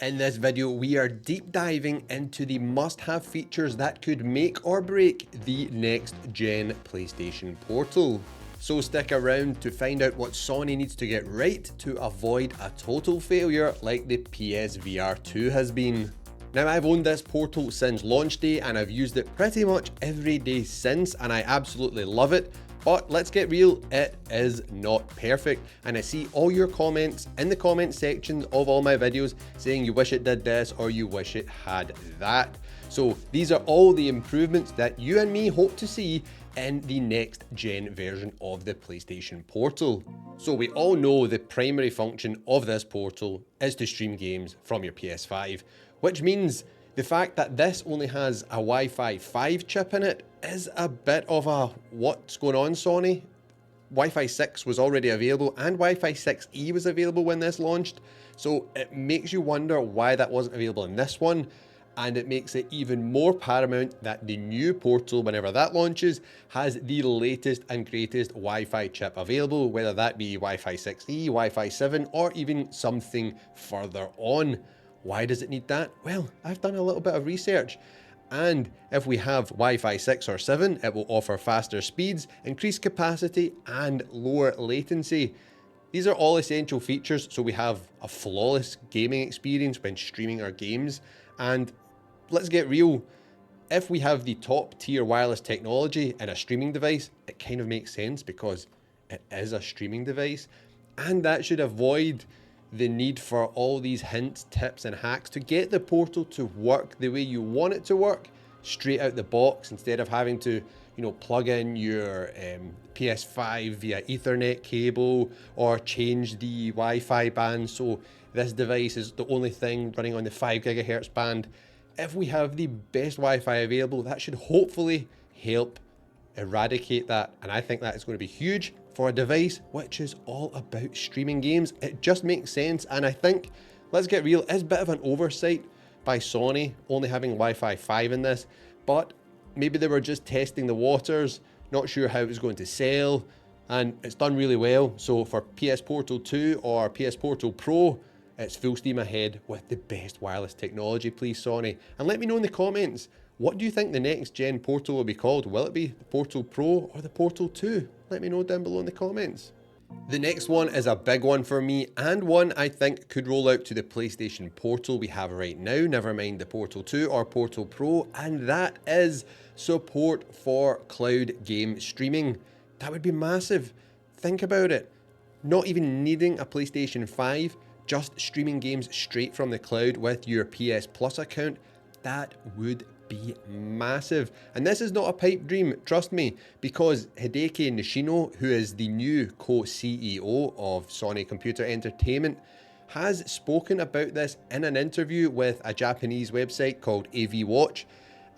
In this video, we are deep diving into the must-have features that could make or break the next-gen PlayStation Portal. So stick around to find out what Sony needs to get right to avoid a total failure like the PSVR 2 has been. Now, I've owned this Portal since launch day and I've used it pretty much every day since, and I absolutely love it. But let's get real, it is not perfect. And I see all your comments in the comment section of all my videos saying you wish it did this or you wish it had that. So these are all the improvements that you and me hope to see in the next gen version of the PlayStation Portal. So we all know the primary function of this Portal is to stream games from your PS5, which means the fact that this only has a Wi-Fi 5 chip in it is a bit of a what's going on, Sony? Wi-Fi 6 was already available and Wi-Fi 6E was available when this launched, so it makes you wonder why that wasn't available in this one, and it makes it even more paramount that the new Portal, whenever that launches, has the latest and greatest Wi-Fi chip available, whether that be Wi-Fi 6E, Wi-Fi 7, or even something further on. Why does it need that? Well, I've done a little bit of research, and if we have Wi-Fi 6 or 7, it will offer faster speeds, increased capacity, and lower latency. These are all essential features so we have a flawless gaming experience when streaming our games. And let's get real, if we have the top tier wireless technology in a streaming device, it kind of makes sense because it is a streaming device, and that should avoid the need for all these hints, tips and hacks to get the Portal to work the way you want it to work straight out the box, instead of having to, plug in your PS5 via Ethernet cable or change the Wi-Fi band so this device is the only thing running on the 5 GHz band. If we have the best Wi-Fi available, that should hopefully help eradicate that, and I think that is going to be huge for a device which is all about streaming games. It just makes sense, and I think, let's get real, it's a bit of an oversight by Sony only having Wi-Fi 5 in this, but maybe they were just testing the waters, not sure how it was going to sell, and it's done really well. So for PS Portal 2 or PS Portal Pro, it's full steam ahead with the best wireless technology, please Sony. And let me know in the comments, what do you think the next gen Portal will be called? Will it be the Portal Pro or the Portal 2? Let me know down below in the comments. The next one is a big one for me, and one I think could roll out to the PlayStation Portal we have right now, never mind the Portal 2 or Portal Pro, and that is support for cloud game streaming. That would be massive. Think about it. Not even needing a PlayStation 5, just streaming games straight from the cloud with your PS Plus account, that would be massive. And this is not a pipe dream, trust me, because Hideki Nishino, who is the new co-CEO of Sony Computer Entertainment, has spoken about this in an interview with a Japanese website called AV Watch,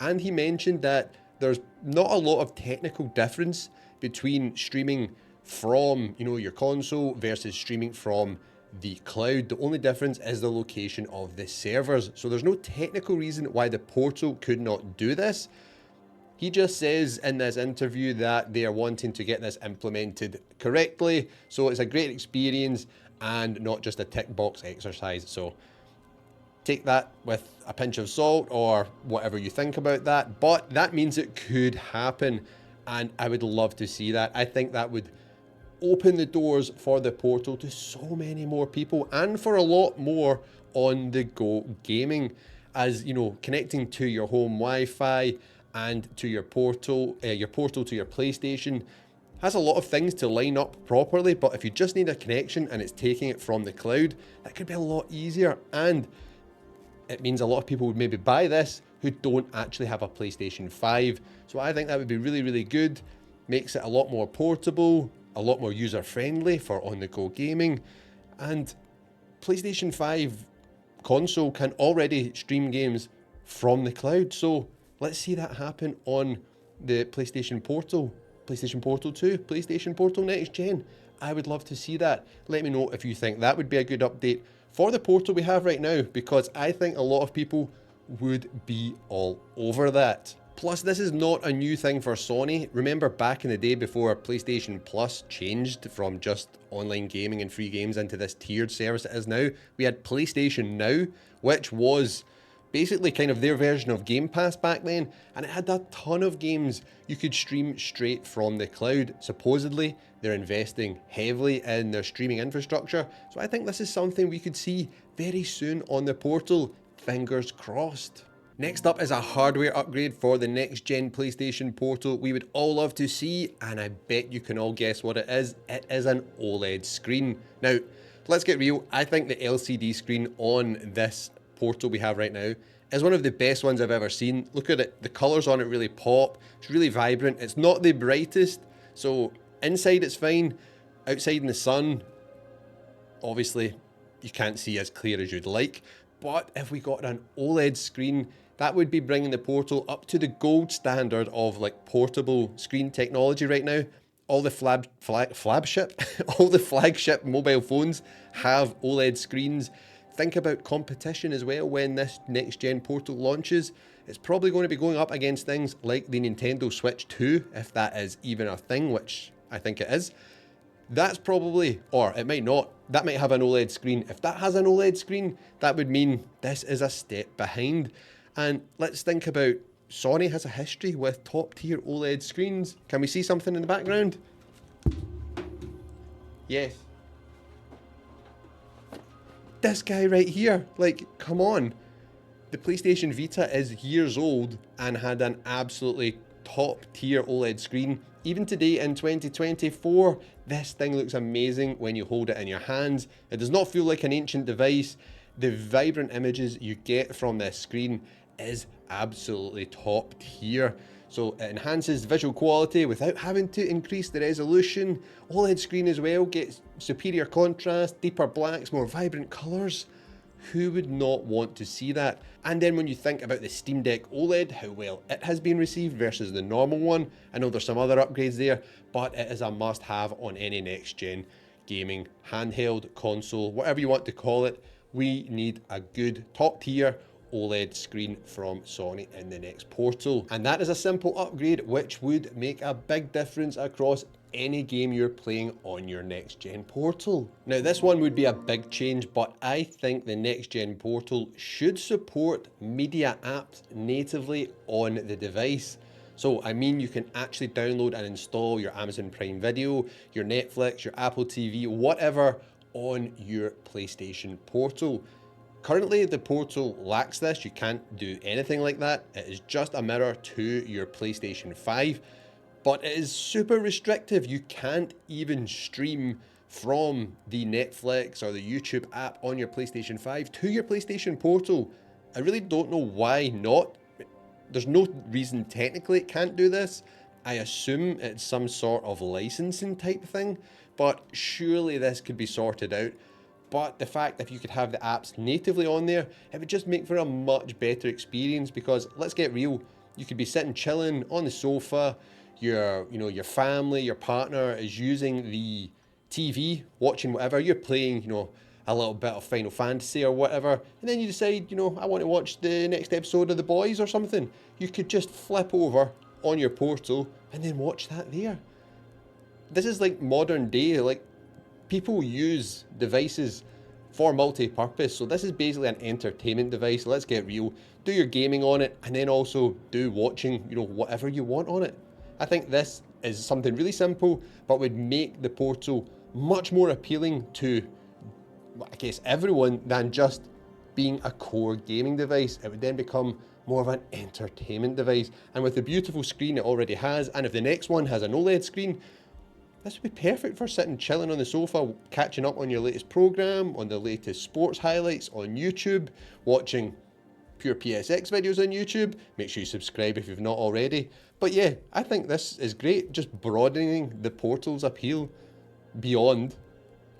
and he mentioned that there's not a lot of technical difference between streaming from your console versus streaming from the cloud. The only difference is the location of the servers. So there's no technical reason why the Portal could not do this. He just says in this interview that they are wanting to get this implemented correctly. So it's a great experience and not just a tick box exercise. So take that with a pinch of salt or whatever you think about that. But that means it could happen, and I would love to see that. I think that would open the doors for the Portal to so many more people and for a lot more on the go gaming, as connecting to your home Wi-Fi and to your Portal to your PlayStation has a lot of things to line up properly. But if you just need a connection and it's taking it from the cloud, that could be a lot easier, and it means a lot of people would maybe buy this who don't actually have a PlayStation 5. So I think that would be really, really good. Makes it a lot more portable, a lot more user-friendly for on-the-go gaming, and PlayStation 5 console can already stream games from the cloud, so let's see that happen on the PlayStation Portal, PlayStation Portal 2, PlayStation Portal Next Gen. I would love to see that. Let me know if you think that would be a good update for the Portal we have right now, because I think a lot of people would be all over that. Plus, this is not a new thing for Sony. Remember back in the day before PlayStation Plus changed from just online gaming and free games into this tiered service it is now, we had PlayStation Now, which was basically kind of their version of Game Pass back then, and it had a ton of games you could stream straight from the cloud. Supposedly, they're investing heavily in their streaming infrastructure, so I think this is something we could see very soon on the portal. Fingers crossed. Next up is a hardware upgrade for the next gen PlayStation Portal we would all love to see, and I bet you can all guess what it is. It is an OLED screen. Now, let's get real, I think the LCD screen on this portal we have right now is one of the best ones I've ever seen. Look at it, the colors on it really pop, it's really vibrant, it's not the brightest, so inside it's fine, outside in the sun, obviously you can't see as clear as you'd like, but if we got an OLED screen, that would be bringing the portal up to the gold standard of like portable screen technology right now. All the all the flagship mobile phones have OLED screens. Think about competition as well when this next gen portal launches. It's probably going to be going up against things like the Nintendo Switch 2, if that is even a thing, which I think it is. That's probably, or it might not, that might have an OLED screen. If that has an OLED screen, that would mean this is a step behind. And let's think about, Sony has a history with top tier OLED screens. Can we see something in the background? Yes. This guy right here, like, come on. The PlayStation Vita is years old and had an absolutely top tier OLED screen. Even today in 2024, this thing looks amazing when you hold it in your hands. It does not feel like an ancient device. The vibrant images you get from this screen is absolutely top tier. So it enhances visual quality without having to increase the resolution. OLED screen as well gets superior contrast, deeper blacks, more vibrant colors. Who would not want to see that? And then when you think about the Steam Deck OLED, how well it has been received versus the normal one. I know there's some other upgrades there, but it is a must-have on any next-gen gaming handheld, console, whatever you want to call it. We need a good top-tier OLED screen from Sony in the next portal. And that is a simple upgrade which would make a big difference across any game you're playing on your next gen portal. Now this one would be a big change, but I think the next gen portal should support media apps natively on the device. So I mean, you can actually download and install your Amazon Prime Video, your Netflix, your Apple TV, whatever on your PlayStation portal. Currently, the portal lacks this. You can't do anything like that. It is just a mirror to your PlayStation 5, but it is super restrictive. You can't even stream from the Netflix or the YouTube app on your PlayStation 5 to your PlayStation portal. I really don't know why not. There's no reason technically it can't do this. I assume it's some sort of licensing type thing, but surely this could be sorted out. But the fact that if you could have the apps natively on there, it would just make for a much better experience, because let's get real, you could be sitting chilling on the sofa, your family, your partner is using the TV, watching whatever, you're playing, a little bit of Final Fantasy or whatever, and then you decide, I want to watch the next episode of The Boys or something. You could just flip over on your portal and then watch that there. This is like modern day, like, people use devices for multi-purpose, so this is basically an entertainment device. Let's get real. Do your gaming on it, and then also do watching, whatever you want on it. I think this is something really simple, but would make the portal much more appealing to, I guess, everyone than just being a core gaming device. It would then become more of an entertainment device. And with the beautiful screen it already has, and if the next one has an OLED screen, this would be perfect for sitting chilling on the sofa, catching up on your latest program, on the latest sports highlights on YouTube, watching pure PSX videos on YouTube. Make sure you subscribe if you've not already. But yeah, I think this is great, just broadening the portal's appeal beyond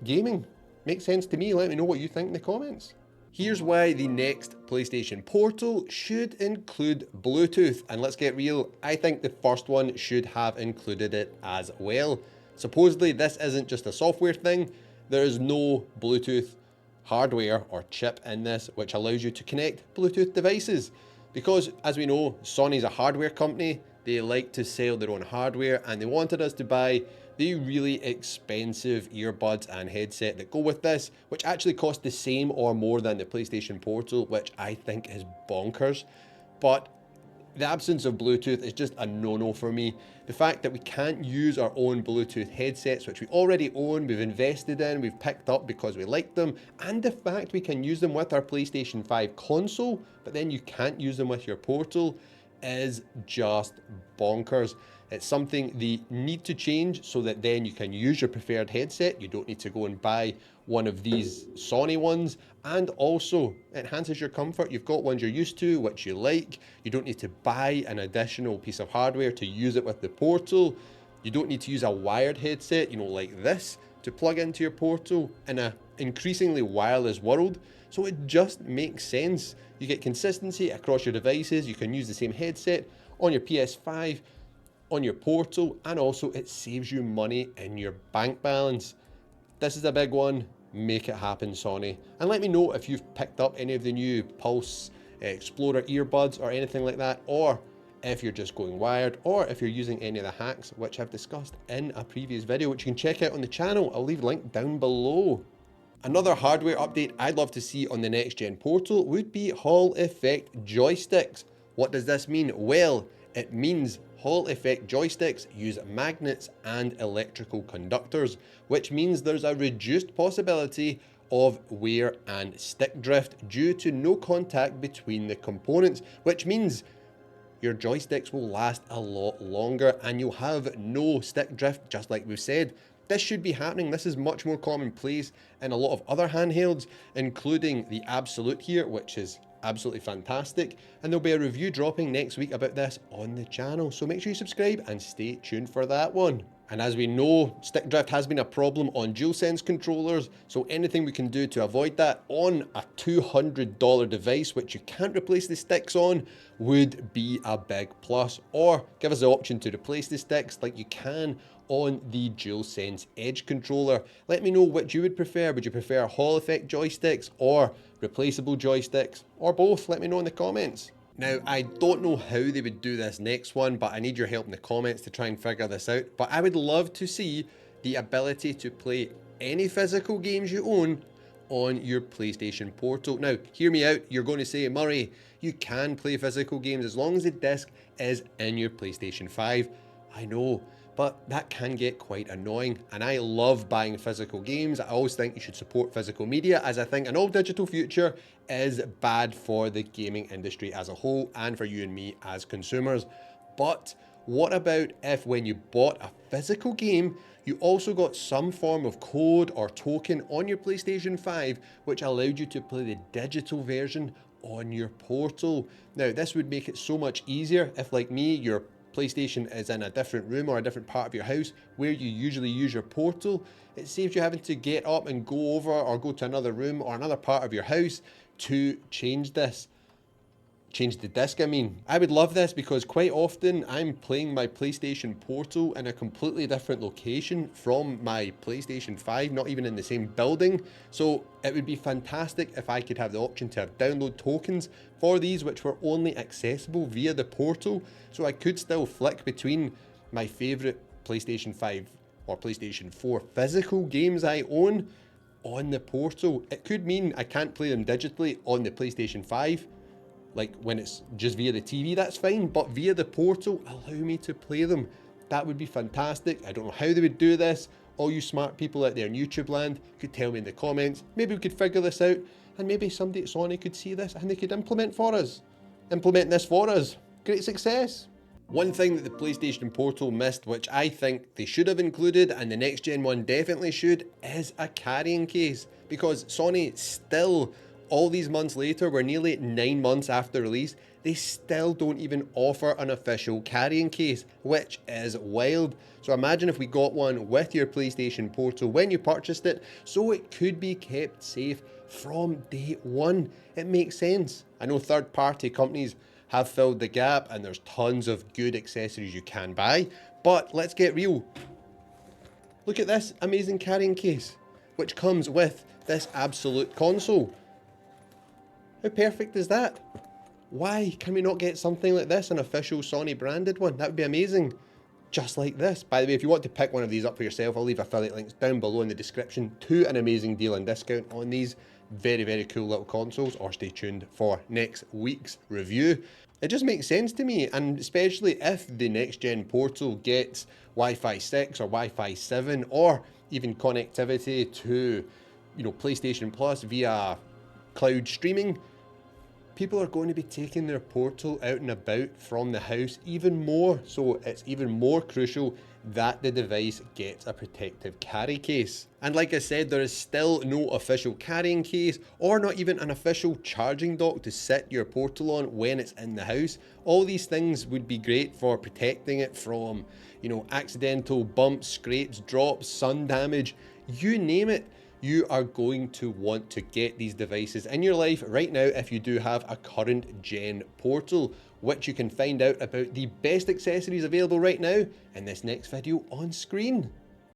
gaming. Makes sense to me. Let me know what you think in the comments. Here's why the next PlayStation Portal should include Bluetooth. And let's get real, I think the first one should have included it as well. Supposedly, this isn't just a software thing. There is no Bluetooth hardware or chip in this, which allows you to connect Bluetooth devices. Because, as we know, Sony's a hardware company, they like to sell their own hardware, and they wanted us to buy the really expensive earbuds and headset that go with this, which actually cost the same or more than the PlayStation Portal, which I think is bonkers. But the absence of Bluetooth is just a no-no for me. The fact that we can't use our own Bluetooth headsets, which we already own, we've invested in, we've picked up because we like them, and the fact we can use them with our PlayStation 5 console, but then you can't use them with your Portal, is just bonkers. It's something they need to change so that then you can use your preferred headset. You don't need to go and buy one of these Sony ones, and also enhances your comfort. You've got ones you're used to, which you like. You don't need to buy an additional piece of hardware to use it with the Portal. You don't need to use a wired headset, you know, like this, to plug into your Portal in an increasingly wireless world. So it just makes sense. You get consistency across your devices. You can use the same headset on your PS5, on your Portal, and also it saves you money in your bank balance. This is a big one. Make it happen, Sony. And let me know if you've picked up any of the new Pulse Explorer earbuds or anything like that, or if you're just going wired, or if you're using any of the hacks which I've discussed in a previous video, which you can check out on the channel. I'll leave a link down below. Another hardware update I'd love to see on the next gen Portal would be Hall effect joysticks. What does this mean? Well, it means Hall effect joysticks use magnets and electrical conductors, which means there's a reduced possibility of wear and stick drift due to no contact between the components, which means your joysticks will last a lot longer and you'll have no stick drift, just like we've said. This should be happening. This is much more commonplace in a lot of other handhelds, including the Abxylute here, which is absolutely fantastic. And there'll be a review dropping next week about this on the channel. So make sure you subscribe and stay tuned for that one. And as we know, stick drift has been a problem on DualSense controllers. So anything we can do to avoid that on a $200 device, which you can't replace the sticks on, would be a big plus. Or give us the option to replace the sticks like you can on the DualSense Edge controller. Let me know which you would prefer. Would you prefer Hall effect joysticks or replaceable joysticks, or both? Let me know in the comments. Now, I don't know how they would do this next one, but I need your help in the comments to try and figure this out. But I would love to see the ability to play any physical games you own on your PlayStation Portal. Now, hear me out. You're going to say, Murray, you can play physical games as long as the disc is in your PlayStation 5. I know, but that can get quite annoying, and I love buying physical games. I always think you should support physical media, as I think an all digital future is bad for the gaming industry as a whole and for you and me as consumers. But what about if when you bought a physical game, you also got some form of code or token on your PlayStation 5 which allowed you to play the digital version on your Portal? Now, this would make it so much easier if, like me, your PlayStation is in a different room or a different part of your house where you usually use your Portal. It saves you having to get up and go over or go to another room or another part of your house to change this. Change the disc, I mean. I would love this because quite often I'm playing my PlayStation Portal in a completely different location from my PlayStation 5, not even in the same building. So it would be fantastic if I could have the option to have download tokens for these which were only accessible via the Portal. So I could still flick between my favorite PlayStation 5 or PlayStation 4 physical games I own on the Portal. It could mean I can't play them digitally on the PlayStation 5. Like when it's just via the TV, that's fine, but via the Portal, allow me to play them. That would be fantastic. I don't know how they would do this. All you smart people out there in YouTube land could tell me in the comments. Maybe we could figure this out, and maybe somebody at Sony could see this and they could implement this for us. Great success. One thing that the PlayStation Portal missed, which I think they should have included, and the next gen one definitely should, is a carrying case. Because Sony still, all these months later, we're nearly 9 months after release, they still don't even offer an official carrying case, which is wild. So imagine if we got one with your PlayStation Portal when you purchased it, so it could be kept safe from day one. It makes sense. I know third-party companies have filled the gap and there's tons of good accessories you can buy, but let's get real. Look at this amazing carrying case, which comes with this Abxylute console. How perfect is that? Why can we not get something like this, an official Sony branded one? That would be amazing. Just like this. By the way, if you want to pick one of these up for yourself, I'll leave affiliate links down below in the description to an amazing deal and discount on these very cool little consoles, or stay tuned for next week's review. It just makes sense to me, and especially if the next gen Portal gets Wi-Fi 6 or Wi-Fi 7, or even connectivity to, PlayStation Plus via cloud streaming, people are going to be taking their Portal out and about from the house even more, so it's even more crucial that the device gets a protective carry case. And like I said, there is still no official carrying case, or not even an official charging dock to sit your Portal on when it's in the house. All these things would be great for protecting it from, accidental bumps, scrapes, drops, sun damage, you name it. You are going to want to get these devices in your life right now if you do have a current gen Portal, which you can find out about the best accessories available right now in this next video on screen.